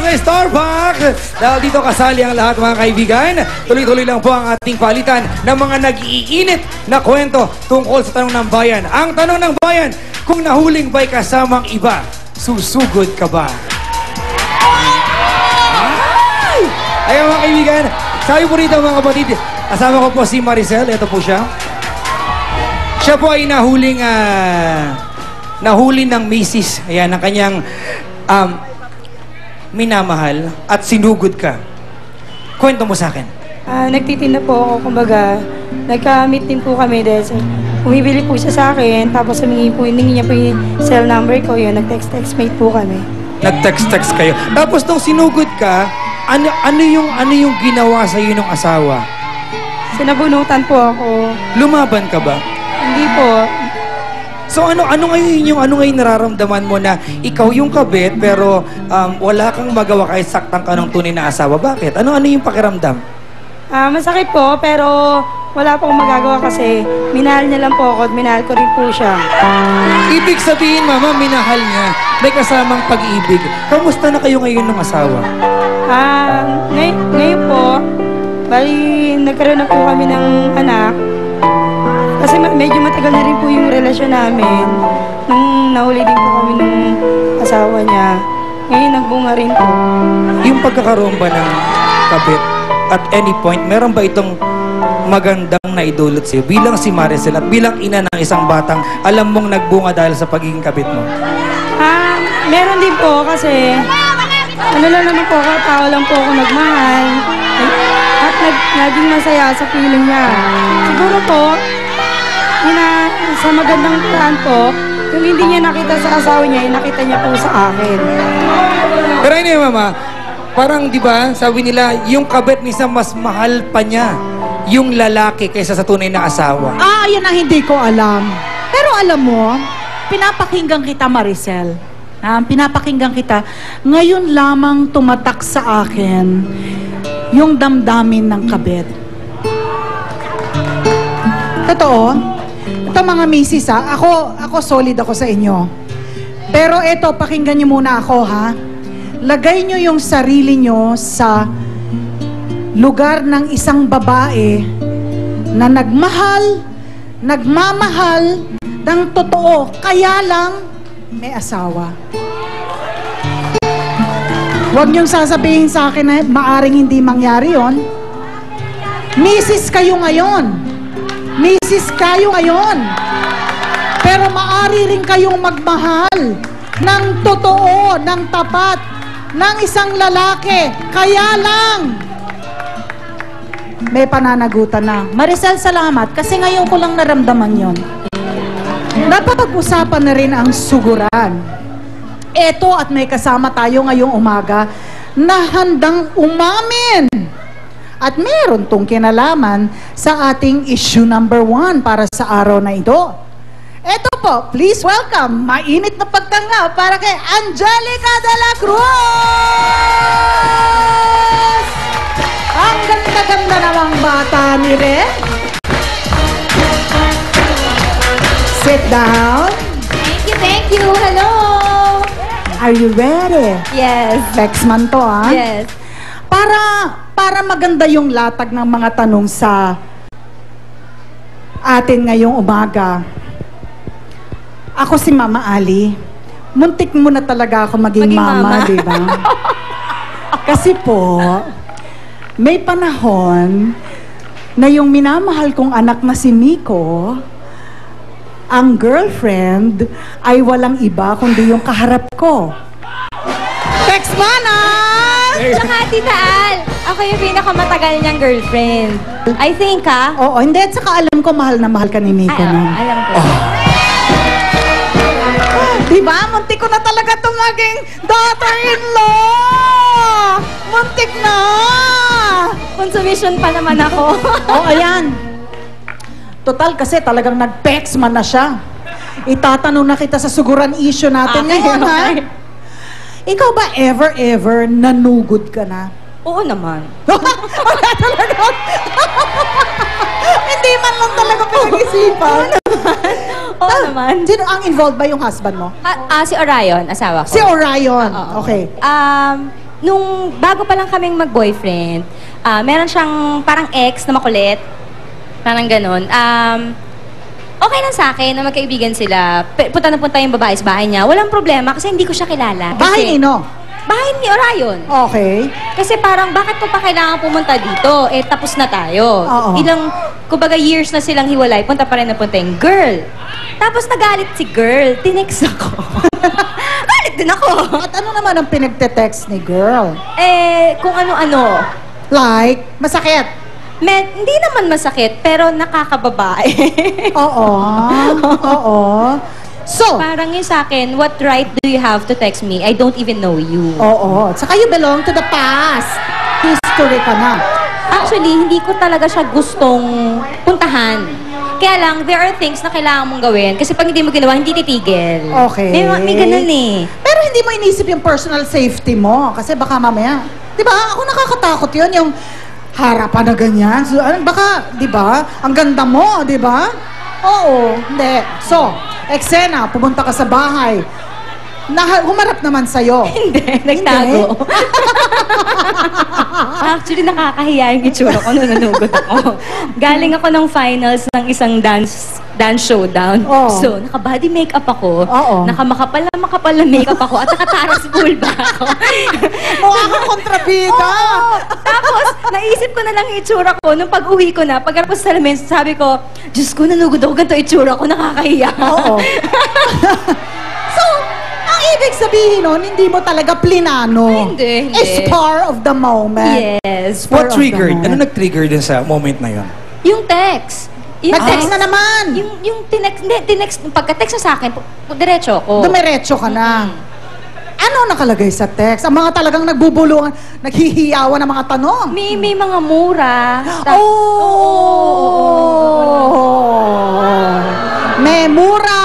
sa Starbuck! Dahil dito kasali ang lahat mga kaibigan, tuloy-tuloy lang po ang ating palitan ng mga nag-iinit na kwento tungkol sa tanong ng bayan. Ang tanong ng bayan, kung nahuling ba'y kasamang iba, susugod ka ba? Ayun mga kaibigan, sabi po rito mga kapatid, kasama ko po si Maricel, ito po siya. Siya po ay nahuli ng misis, ayan, ng kanyang minamahal at sinugod ka. Kwento mo sa akin. Nagtitinda po ako, kumbaga, nagka-meet din po kami dahil bumibili po siya sa akin, tapos humingi niya po yung cell number ko, yun, nag-text mate po kami. Nag-text kayo. Tapos nung sinugod ka, ano yung ginawa sa iyo ng asawa? Sinabunutan po ako. Lumaban ka ba? Hindi po. So ano ngayon nararamdaman mo na ikaw yung kabit pero wala kang magawa kahit saktan ka ng tunay na asawa? Bakit? Ano yung pakiramdam? Masakit po pero wala po akong magagawa kasi minahal niya lang po ako at minahal ko rin po siya. Ibig sabihin, mama, minahal niya. May kasamang pag-ibig. Kamusta na kayo ngayon ng asawa? Ngayon po, bali nagkaroon na po kami ng anak. Kasi medyo matagal na rin po yung relasyon namin. Nung nahuli din po kami ng asawa niya. Ngayon nagbunga rin po. Yung pagkakaroon ba ng kabit, at any point, meron ba itong magandang naidulot sa'yo? Bilang si Maricel at bilang ina ng isang batang, alam mong nagbunga dahil sa pagiging kabit mo? Meron din po kasi ano lang naman po ako, tao lang po ako nagmahal. At naging masaya sa feeling niya. Siguro po, sa magandang paraan po, yung hindi niya nakita sa asawa niya, nakita niya po sa akin. Pero yun yung mama, parang di ba, sabi nila, yung kabit minsan mas mahal pa niya yung lalaki kaysa sa tunay na asawa. Yan ang hindi ko alam. Pero alam mo, pinapakinggan kita, Maricel. Pinapakinggan kita. Ngayon lamang tumatak sa akin yung damdamin ng kabit. Totoo? Ito mga misis ako solid ako sa inyo. Pero ito, pakinggan niyo muna ako ha. Lagay niyo yung sarili niyo sa lugar ng isang babae na nagmamahal ng totoo, kaya lang may asawa. Huwag niyong sasabihin sa akin na maaring hindi mangyari yon. Misis kayo ngayon. Pero maari rin kayong magmahal ng totoo, ng tapat, ng isang lalaki. Kaya lang, may pananagutan na. Maricel, salamat. Kasi ngayon ko lang naramdaman yon. Napapag-usapan na rin ang suguran. Eto at may kasama tayo ngayong umaga na handang umamin. At meron tong kinalaman sa ating issue number 1 para sa araw na ito. Eto po, please welcome, mainit na pagtanggap para kay Angelica de la Cruz! Ang ganda-ganda namang bata ni Ren. Sit down. Thank you. Hello. Are you ready? Yes. Bexman to, ha? Yes. Para maganda yung latag ng mga tanong sa atin ngayong umaga. Ako si Mama Ali. Muntik mo na talaga ako maging mama, di ba? Kasi po, may panahon na yung minamahal kong anak na si Miko, ang girlfriend ay walang iba kundi yung kaharap ko. Texmana! Tsaka, Tita Al, ako yung pinakamatagal niyang girlfriend. I think, ha? Oo, hindi. At saka alam ko, mahal na mahal ka ni Miko. Alam ko. Diba? Muntik ko na talaga itong maging daughter-in-law! Muntik na! Consummation pa naman ako. Ayan. Total kasi talagang nag-pex man na siya. Itatanong na kita sa suguran issue natin ngayon, ha? Ikaw ba ever nanugod ka na? Oo naman. Wala talaga. Hindi man lang talaga pinag-isipan. Oo naman. Sino ang involved ba yung husband mo? Si Orion, asawa ko. Si Orion. Okay. nung bago pa lang kaming mag-boyfriend, meron siyang parang ex na makulit. Parang ganon. Okay lang sa akin na magkaibigan sila. Punta na punta yung babae sa bahay niya. Walang problema kasi hindi ko siya kilala. Bahay nino? Bahay ni Orion. Okay. Kasi parang, bakit ko pa kailangan pumunta dito? Eh, tapos na tayo. Oo. Ilang, kumbaga years na silang hiwalay, punta pa rin na punta yung girl. Tapos nagalit si girl, tinext ako. Galit din ako. At ano naman ang pinagte-text ni girl? Eh, kung ano-ano. Like, masakit. Hindi naman masakit, pero nakakababae. Oo. Oo. So, Parang yun sa akin, what right do you have to text me? I don't even know you. oo. Saka you belong to the past. History ka na. Actually, hindi ko talaga siya gustong puntahan. Kaya lang, there are things na kailangan mong gawin. Kasi pag hindi mo ginawa, hindi titigil. Okay. May ganun eh. Pero hindi mo inisip yung personal safety mo. Kasi baka mamaya, di ba? Ako nakakatakot yun, yung harapan na ganyan. So, baka, di ba? Ang ganda mo, di ba? Oo. Hindi. So, eksena, pumunta ka sa bahay. Humarap naman sa'yo. Hindi, nagtago. Actually, nakakahiya yung itsura ko nung nanugod ako. Galing ako ng finals ng isang dance showdown. Oo. So, naka-body makeup ako. Oo. Naka-makapal na makeup ako. At naka-taras bull ba ako. Mukha kang kontrabida. Tapos, naisip ko na lang yung itsura ko. Nung pag-uwi ko na, pagkatapos sa salamin, sabi ko, Diyos ko, nanugod ako, ganito itsura ko, nakakahiya. Oo. So, ang ibig sabihin nun, hindi mo talaga plinano. Hindi. Spur of the moment. Yes. Spur What of the triggered? moment. Ano nag-trigger din sa moment na yun? Yung text. Nag-text na naman. Yung tinext, pagka-text sa akin, diretso ako. Dumiretso ka na. Ano nakalagay sa text? Ang mga talagang nagbubulungan, naghihiyawan ng mga tanong. May mga mura. May mura.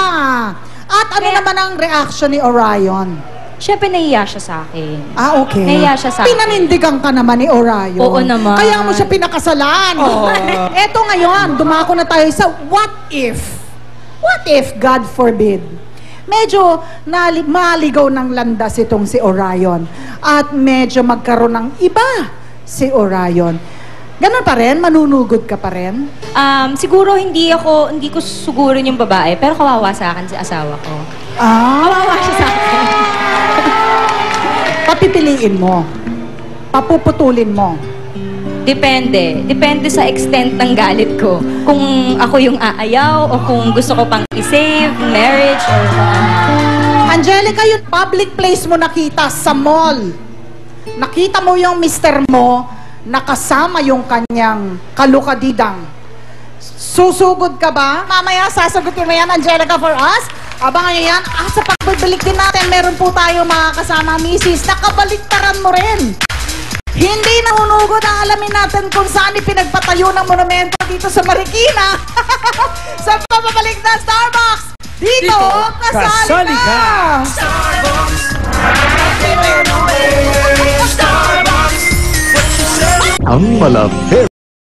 At ano naman ang reaction ni Orion? Siyempre, nahiya siya sa akin. Ah, okay. Nahiya siya sa akin. Pinanindigan ka naman ni Orion. Oo naman. Kaya mo siya pinakasalan. Eto ngayon, dumako na tayo sa what if? What if, God forbid, medyo maligaw ng landas itong si Orion at medyo magkaroon ng iba si Orion. Ganun pa rin? Manunugod ka pa rin? Siguro hindi ko sugurin yung babae, pero kawawa sa akin si asawa ko. Kawawa siya sa akin. Papipiliin mo. Papuputulin mo. Depende. Depende sa extent ng galit ko. Kung ako yung aayaw o kung gusto ko pang i-save, marriage, or Angelica, yung public place mo nakita sa mall. Nakita mo yung mister mo, nakasama yung kanyang kalukadidang. Susugod ka ba? Mamaya sasagutin mo yan, Angelica, for us. Abangan nyo yan. Sa pagbalik din natin, meron po tayo mga kasama, misis. Nakabaliktaran mo rin. Hindi nanunugod ang alamin natin kung saan ipinagpatayo ng monumento dito sa Marikina. Sa pababalik na Starbucks. Dito, kasali ka! Ang malapit